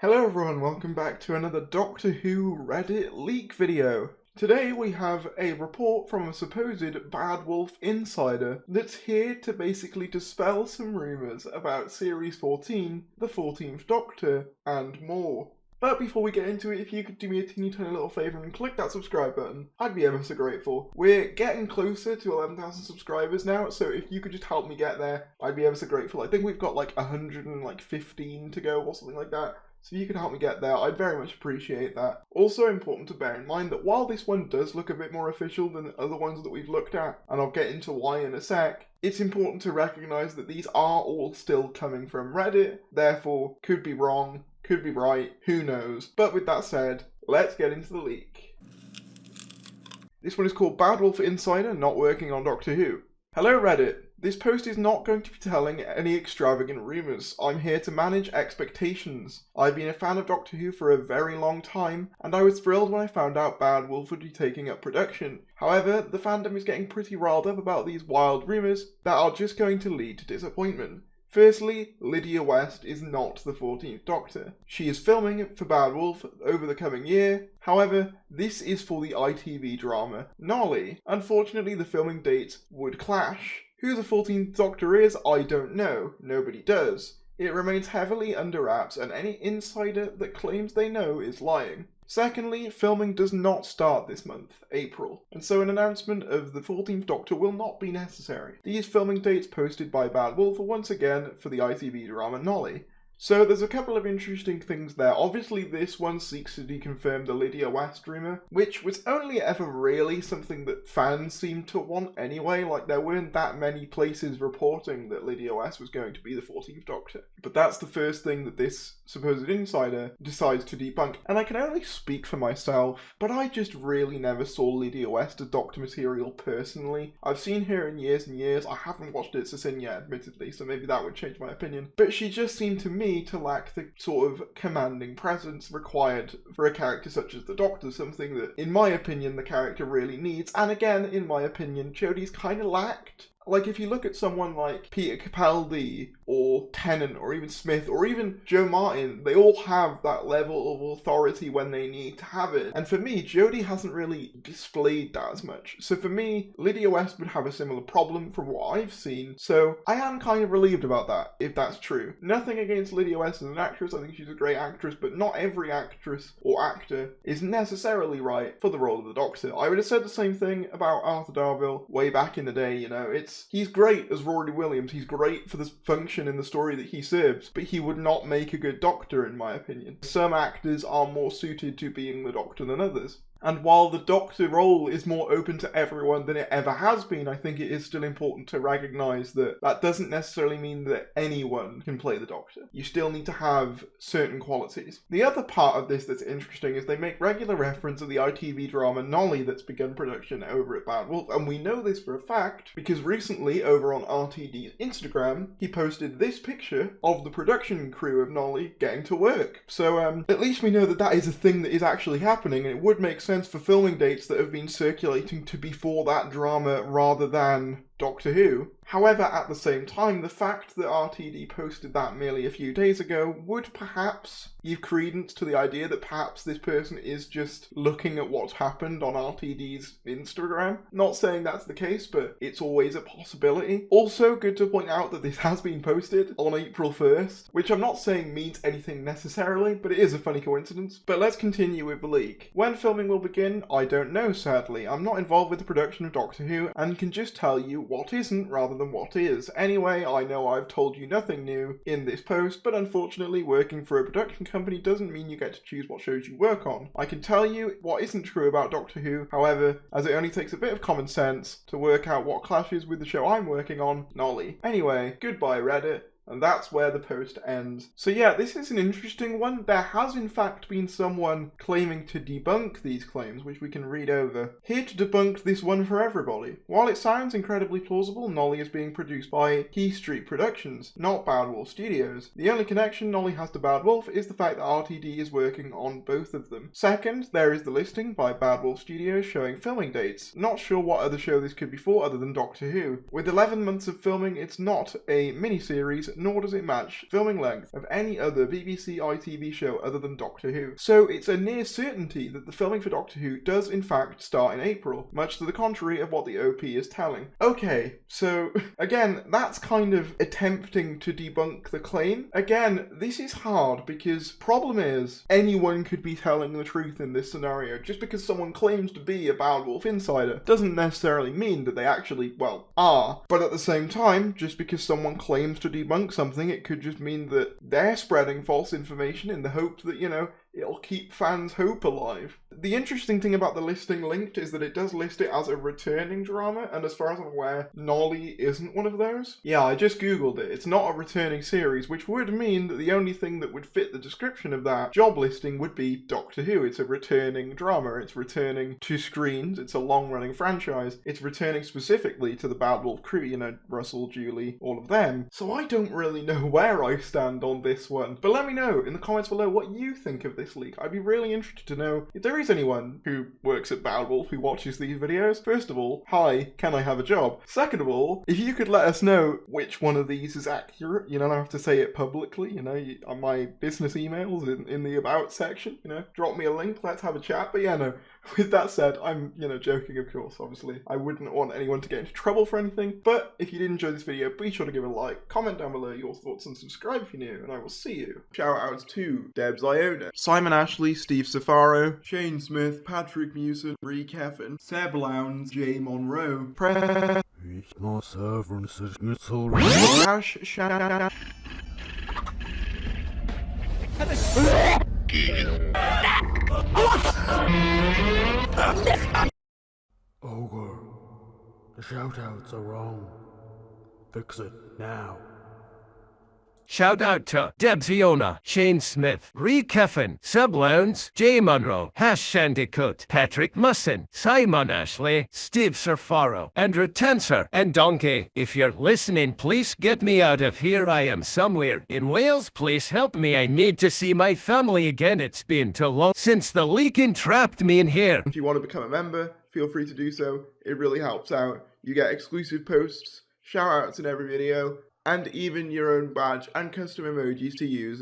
Hello everyone, welcome back to another Doctor Who Reddit leak video. Today we have a report from a supposed Bad Wolf insider that's here to basically dispel some rumours about Series 14, the 14th Doctor, and more. But before we get into it, if you could do me a teeny tiny little favour and click that subscribe button, I'd be ever so grateful. We're getting closer to 11,000 subscribers now, so if you could just help me get there, I'd be ever so grateful. I think we've got like 115 to go or something like that. So if you could help me get there, I'd very much appreciate that. Also important to bear in mind that while this one does look a bit more official than the other ones that we've looked at, and I'll get into why in a sec, it's important to recognise that these are all still coming from Reddit, therefore could be wrong, could be right, who knows. But with that said, let's get into the leak. This one is called Bad Wolf Insider Not Working on Doctor Who. Hello Reddit. This post is not going to be telling any extravagant rumours. I'm here to manage expectations. I've been a fan of Doctor Who for a very long time, and I was thrilled when I found out Bad Wolf would be taking up production. However, the fandom is getting pretty riled up about these wild rumours that are just going to lead to disappointment. Firstly, Lydia West is not the 14th Doctor. She is filming for Bad Wolf over the coming year. However, this is for the ITV drama Nolly. Unfortunately, the filming dates would clash. Who the 14th Doctor is, I don't know. Nobody does. It remains heavily under wraps, and any insider that claims they know is lying. Secondly, filming does not start this month, April, and so an announcement of the 14th Doctor will not be necessary. These filming dates posted by Bad Wolf are once again for the ITV drama Nolly. So there's a couple of interesting things there. Obviously this one seeks to deconfirm the Lydia West rumour, which was only ever really something that fans seemed to want anyway. Like there weren't that many places reporting that Lydia West was going to be the 14th Doctor. But that's the first thing that this supposed insider decides to debunk. And I can only speak for myself, but I just really never saw Lydia West as Doctor material personally. I've seen her in years and years. I haven't watched It's a Sin yet, admittedly, so maybe that would change my opinion. But she just seemed to me to lack the sort of commanding presence required for a character such as the Doctor, something that, in my opinion, the character really needs, and again, in my opinion, Jodie's kind of lacked. Like, if you look at someone like Peter Capaldi, or Tennant, or even Smith, or even Joe Martin, they all have that level of authority when they need to have it. And for me, Jodie hasn't really displayed that as much. So for me, Lydia West would have a similar problem from what I've seen. So I am kind of relieved about that, if that's true. Nothing against Lydia West as an actress, I think she's a great actress, but not every actress or actor is necessarily right for the role of the Doctor. I would have said the same thing about Arthur Darvill way back in the day, you know, he's great as Rory Williams, he's great for the function in the story that he serves, but he would not make a good Doctor in my opinion. Some actors are more suited to being the Doctor than others. And while the Doctor role is more open to everyone than it ever has been, I think it is still important to recognise that that doesn't necessarily mean that anyone can play the Doctor. You still need to have certain qualities. The other part of this that's interesting is they make regular reference to the ITV drama Nolly that's begun production over at Bad Wolf, and we know this for a fact because recently over on RTD's Instagram, he posted this picture of the production crew of Nolly getting to work. So at least we know that that is a thing that is actually happening, and it would make sense for filming dates that have been circulating to be for that drama rather than Doctor Who. However, at the same time, the fact that RTD posted that merely a few days ago would perhaps give credence to the idea that perhaps this person is just looking at what's happened on RTD's Instagram. Not saying that's the case, but it's always a possibility. Also, good to point out that this has been posted on April 1st, which I'm not saying means anything necessarily, but it is a funny coincidence. But let's continue with the leak. When filming will begin, I don't know, sadly. I'm not involved with the production of Doctor Who, and can just tell you what isn't rather than what is. Anyway, I know I've told you nothing new in this post, but unfortunately working for a production company doesn't mean you get to choose what shows you work on. I can tell you what isn't true about Doctor Who, however, as it only takes a bit of common sense to work out what clashes with the show I'm working on, Nolly. Anyway, goodbye Reddit. And that's where the post ends. So yeah, this is an interesting one. There has in fact been someone claiming to debunk these claims, which we can read over. Here to debunk this one for everybody. While it sounds incredibly plausible, Nolly is being produced by Key Street Productions, not Bad Wolf Studios. The only connection Nolly has to Bad Wolf is the fact that RTD is working on both of them. Second, there is the listing by Bad Wolf Studios showing filming dates. Not sure what other show this could be for other than Doctor Who. With 11 months of filming, it's not a miniseries, nor does it match filming length of any other BBC ITV show other than Doctor Who. So it's a near certainty that the filming for Doctor Who does in fact start in April, much to the contrary of what the OP is telling. Okay, so again, that's kind of attempting to debunk the claim. Again, this is hard because problem is anyone could be telling the truth in this scenario. Just because someone claims to be a Bad Wolf insider doesn't necessarily mean that they actually, well, are. But at the same time, just because someone claims to debunk something, it could just mean that they're spreading false information in the hope that, you know, it'll keep fans' hope alive. The interesting thing about the listing linked is that it does list it as a returning drama, and as far as I'm aware, Nolly isn't one of those. Yeah, I just googled it. It's not a returning series, which would mean that the only thing that would fit the description of that job listing would be Doctor Who. It's a returning drama. It's returning to screens. It's a long-running franchise. It's returning specifically to the Bad Wolf crew, you know, Russell, Julie, all of them. So I don't really know where I stand on this one. But let me know in the comments below what you think of this leak. I'd be really interested to know if there is anyone who works at Bad Wolf who watches these videos. First of all, hi, can I have a job? Second of all, if you could let us know which one of these is accurate, you don't have to say it publicly, you know, on my business emails in the about section, you know, drop me a link, let's have a chat. But yeah, no, with that said, I'm, you know, joking, of course, obviously. I wouldn't want anyone to get into trouble for anything, but if you did enjoy this video, be sure to give it a like, comment down below your thoughts, and subscribe if you're new, and I will see you. Shout outs to Debs Iona, Simon Ashley, Steve Safaro, Shane Smith, Patrick Mewson, Ree Keffin, Seb Lowndes, Jay Monroe, Ogre, the shout-outs are wrong. Fix it now. Shout out to Debs Iona, Shane Smith, Ree Keffin, Seb Lowndes, Jay Monroe, Hash Shandicoot, Patrick Musson, Simon Ashley, Steve Surfaro, Andrew Tensor, and Donkey. If you're listening, please get me out of here. I am somewhere in Wales. Please help me. I need to see my family again. It's been too long since the leak entrapped me in here. If you want to become a member, feel free to do so. It really helps out. You get exclusive posts, shout outs in every video, and even your own badge and custom emojis to use.